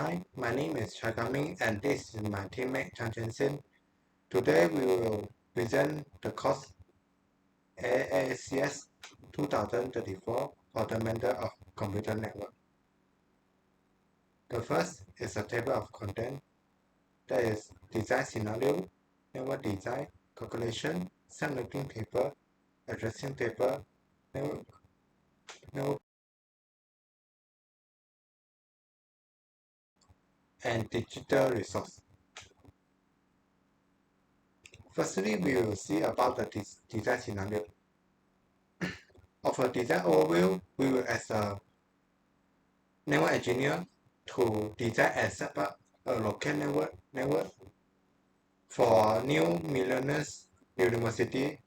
Hi, my name is Chagaming and this is my teammate Chan Chen Sin. Today we will present the course AACS 2034 Fundamental of Computer Network. The first is a table of content. That is design scenario, network design, calculation, subnetting table, addressing table, network and digital resource. Firstly, we will see about the design scenario. Of a design overview, we will as a network engineer to design and set up a local network for new millennials university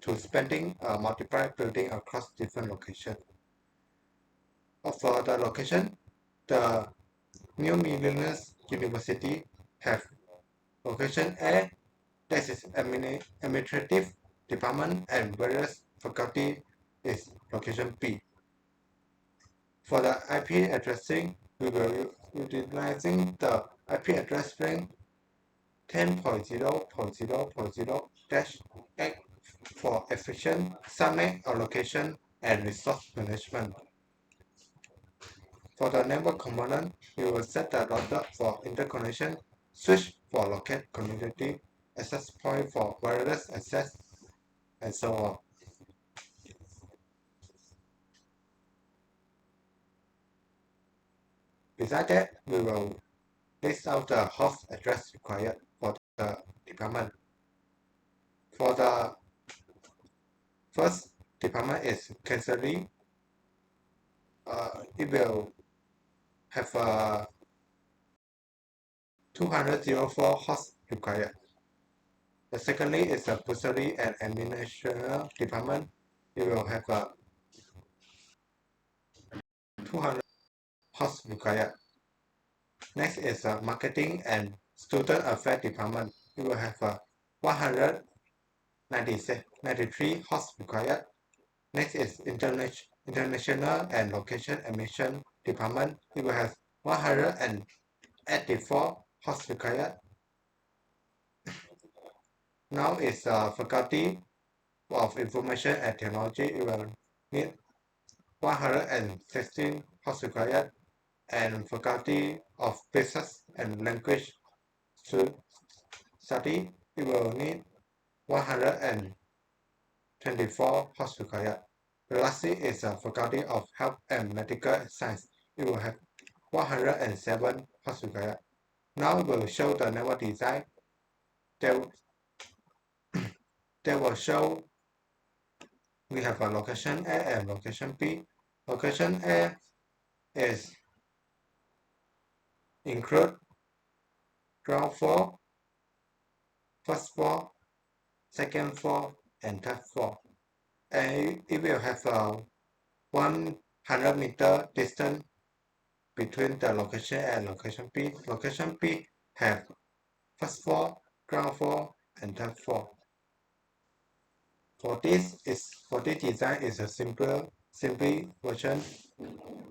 to spending multiply building across different locations. For the location, the new millennials university have location A, that is administrative department and various faculty is location B. For the IP addressing, we will utilizing the IP address string 10.0.0.0-8 for efficient subnet allocation and resource management. For the network component, we will set the router for interconnection, switch for local community, access point for wireless access, and so on. Besides that, we will list out the host address required for the department. For the first department is counseling. It will have a 204 hosts required. The secondly is a bursary and administration department. It will have a 200 hosts required. Next is a marketing and student affairs department. It will have a 193 hosts required. Next is international and location admission department. It will have 184 hosts required. Now is faculty of information and technology. It will need 116 hosts required, and faculty of business and language study. It will need 124 hosts required. Lastly is a faculty of health and medical science. It will have 107 hosts required. Now we'll show the network design. They will show we have a location A and location B. Location A is include ground floor, first floor, second floor, and third floor. And it will have a 100-meter distance between the location A and location B. Location B have first floor, ground floor, and third floor. For this design is a simple version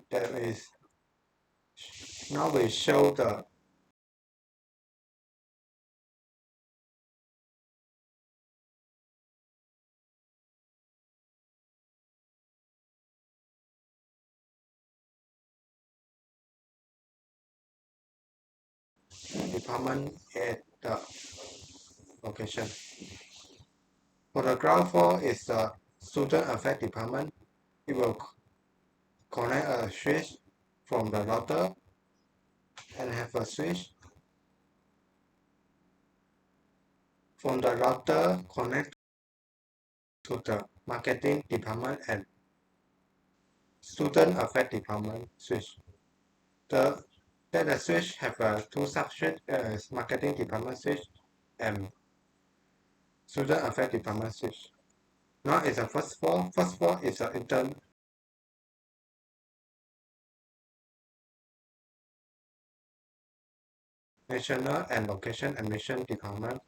that is now we show the department at the location. For the ground floor is the student affairs department. It will connect a switch from the router and have a switch from the router connect to the marketing department and student affairs department switch. The switch have a two sub-switch as marketing department switch and student affairs department switch. Now is the first floor. First floor is the international and location admission department.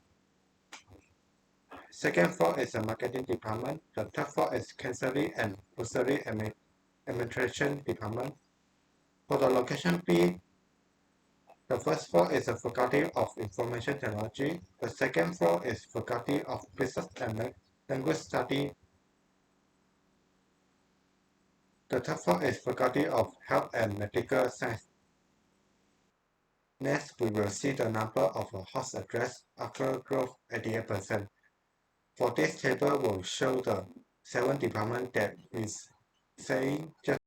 Second floor is the marketing department. The third floor is counseling and bursary administration department. For the location B, The first floor is the Faculty of Information Technology. The second floor is Faculty of Business and Language Study. The third floor is Faculty of Health and Medical Science. Next, we will see the number of host address after growth 88%. For this table will show the 7 departments that is saying just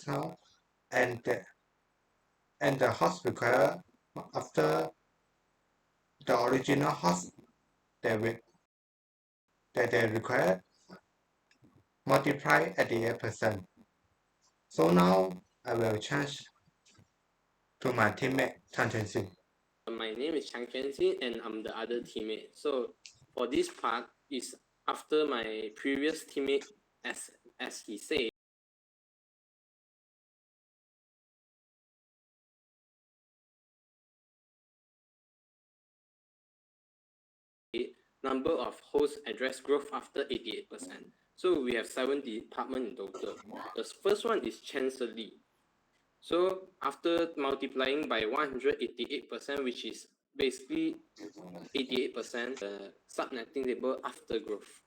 now, and the host required after the original host that they required multiply 88%. So now I will change to my teammate Chan Chen-Xin. My name is Chang Chen-Xin and I'm the other teammate. So for this part is after my previous teammate, as he said, number of host address growth after 88%. So we have 7 departments in total. The first one is Chancellery. So after multiplying by 188%, which is basically 88% subnetting table after growth.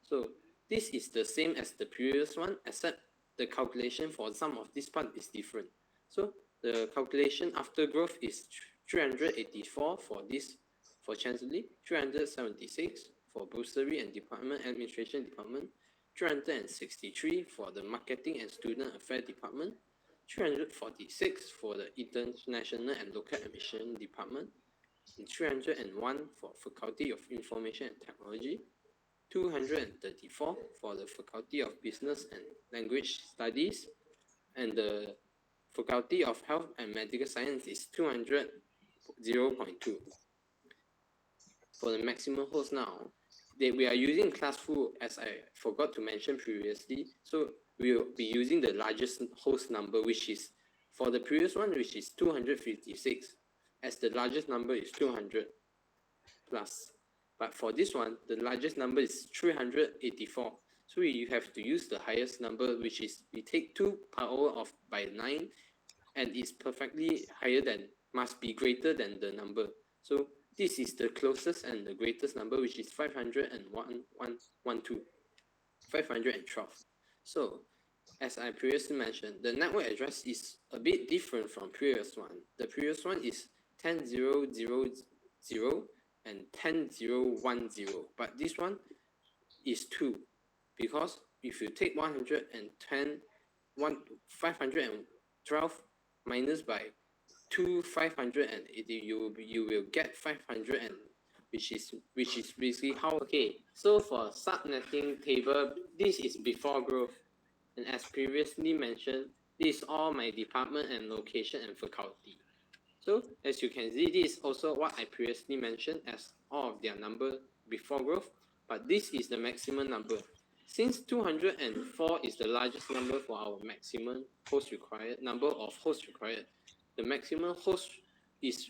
So this is the same as the previous one, except the calculation for some of this part is different. So the calculation after growth is 384 for this, for Chancellery, 376 for Bursary and Department Administration Department, 363 for the Marketing and Student Affairs Department, 346 for the International and Local Admission Department, and 301 for Faculty of Information and Technology, 234 for the Faculty of Business and Language Studies, and the Faculty of Health and Medical Science is 200 0.2. For the maximum host now, we are using class full, as I forgot to mention previously. So we will be using the largest host number, which is for the previous one, which is 256, as the largest number is 200 plus. But for this one, the largest number is 384. So you have to use the highest number, which is we take 2 power of by 9, and it's perfectly higher than, must be greater than the number. So this is the closest and the greatest number, which is 512. 512. So as I previously mentioned, the network address is a bit different from previous one. The previous one is 10.0.0.0 and 10.0.1.0, but this one is 2, because if you take 512 minus by 580, you will get 500, and which is basically how. Okay, so for subnetting table, this is before growth, and as previously mentioned, this is all my department and location and faculty. So as you can see, this is also what I previously mentioned as all of their number before growth, but this is the maximum number. Since 204 is the largest number for our maximum host required, number of hosts required, the maximum host is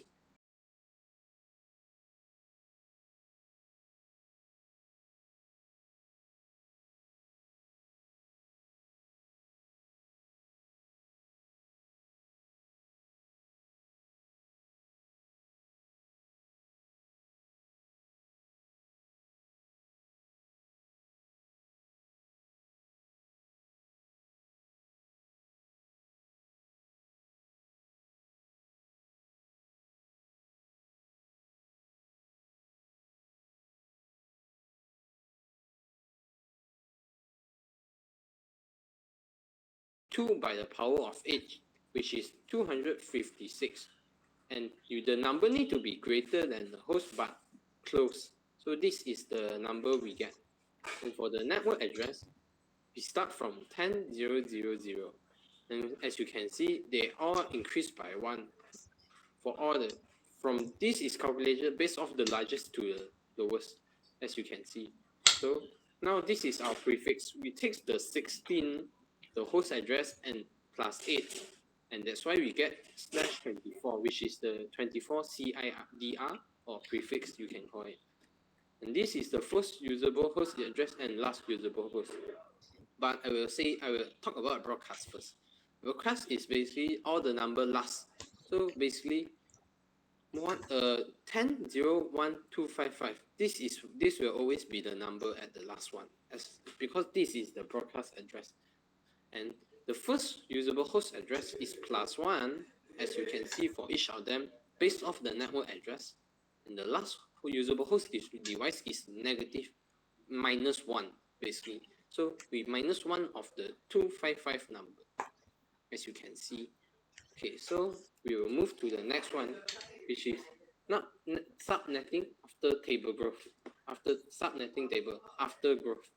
two by the power of 8, which is 256. And the number need to be greater than the host but close. So this is the number we get. And for the network address, we start from 10.0.0.0. And as you can see, they all increase by 1 for all the, from this is calculated based off the largest to the lowest, as you can see. So now this is our prefix. We take the 16, the host address, and plus 8, and that's why we get /24, which is the 24 CIDR, or prefix you can call it. And this is the first usable host address and last usable host. But I will talk about broadcast first. Broadcast is basically all the number last. So basically 10.0.1.255. This will always be the number at the last one, because this is the broadcast address. And the first usable host address is +1, as you can see for each of them, based off the network address. And the last usable host device is -1, basically. So we -1 of the 255 number, as you can see. Okay, so we will move to the next one, which is not subnetting after table growth, after subnetting table after growth.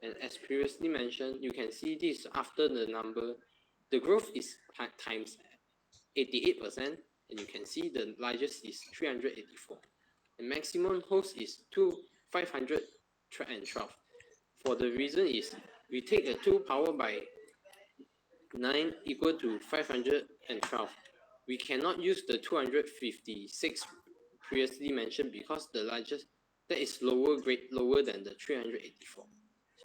And as previously mentioned, you can see this after the number, the growth is times 88%, and you can see the largest is 384. The maximum host is 512. For the reason is we take the 2 powered by 9 equal to 512. We cannot use the 256 previously mentioned because the largest, that is lower than the 384.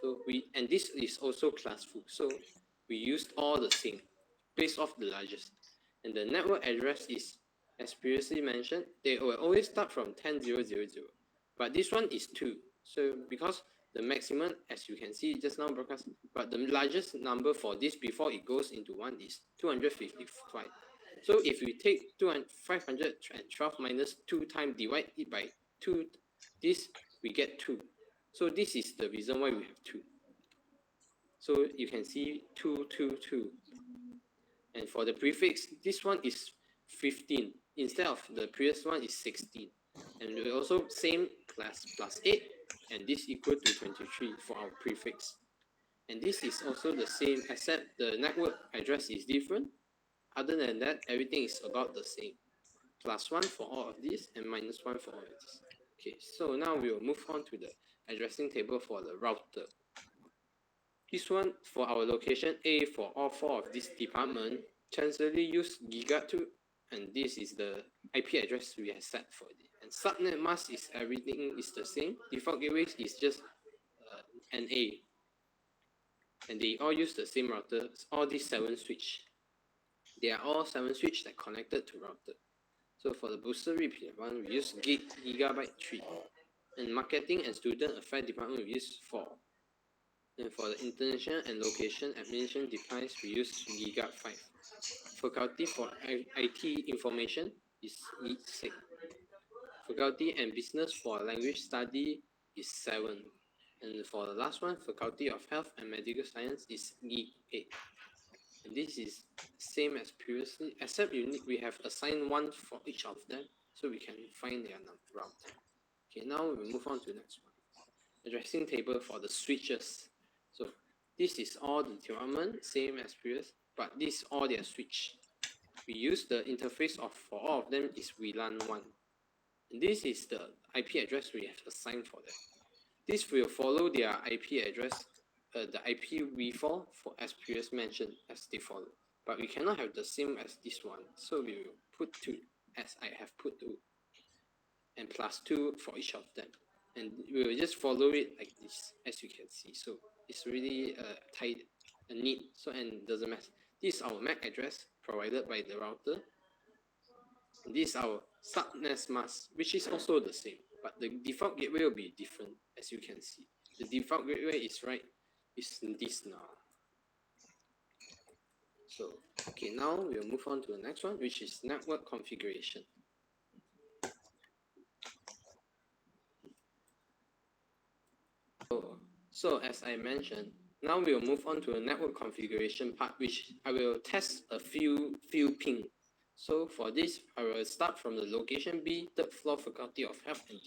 So and this is also classful, so we used all the same based off the largest. And the network address is, as previously mentioned, they will always start from 10.0.0.0, but this one is 2. So because the maximum, as you can see just now broadcast, but the largest number for this before it goes into 1 is 255. So if we take 512 minus 2 times, divide it by 2, this we get 2. So this is the reason why we have 2. So you can see 2, 2, 2. And for the prefix, this one is 15 instead of the previous one is 16. And we also same class +8, and this equal to 23 for our prefix. And this is also the same, except the network address is different. Other than that, everything is about the same. +1 for all of these and -1 for all of this. Okay, so now we will move on to the addressing table for the router. This one for our location A for all 4 of this department, chancellery use giga2, and this is the IP address we have set for it. And subnet mask is everything is the same. Default gateways is just NA. And they all use the same router, all these 7 switch. They are all 7 switch that connected to router. So for the booster repeat one, we use gigabyte 3. And marketing and student affairs department, we use 4. And for the international and location administration device, we use giga 5. Faculty for IT information is 6. Faculty and business for language study is 7. And for the last one, faculty of health and medical science is 8. And this is same as previously, except we have assigned 1 for each of them, so we can find their route. Okay, now we move on to the next one. Addressing table for the switches. So this is all the development, same as previous, but this is all their switch. We use the interface for all of them is VLAN 1. And this is the IP address we have assigned for them. This will follow their IP address, the IPv4 for as previously mentioned as they follow. But we cannot have the same as this one, so we will put 2 as I have put 2, and +2 for each of them. And we will just follow it like this, as you can see. So it's really tight and neat. So and doesn't matter. This is our MAC address provided by the router. And this is our subnet mask, which is also the same, but the default gateway will be different, as you can see. The default gateway is this now. So okay, now we'll move on to the next one, which is network configuration. So as I mentioned, now we'll move on to the network configuration part, which I will test a few ping. So for this, I will start from the location B, 3rd floor, Faculty of Health and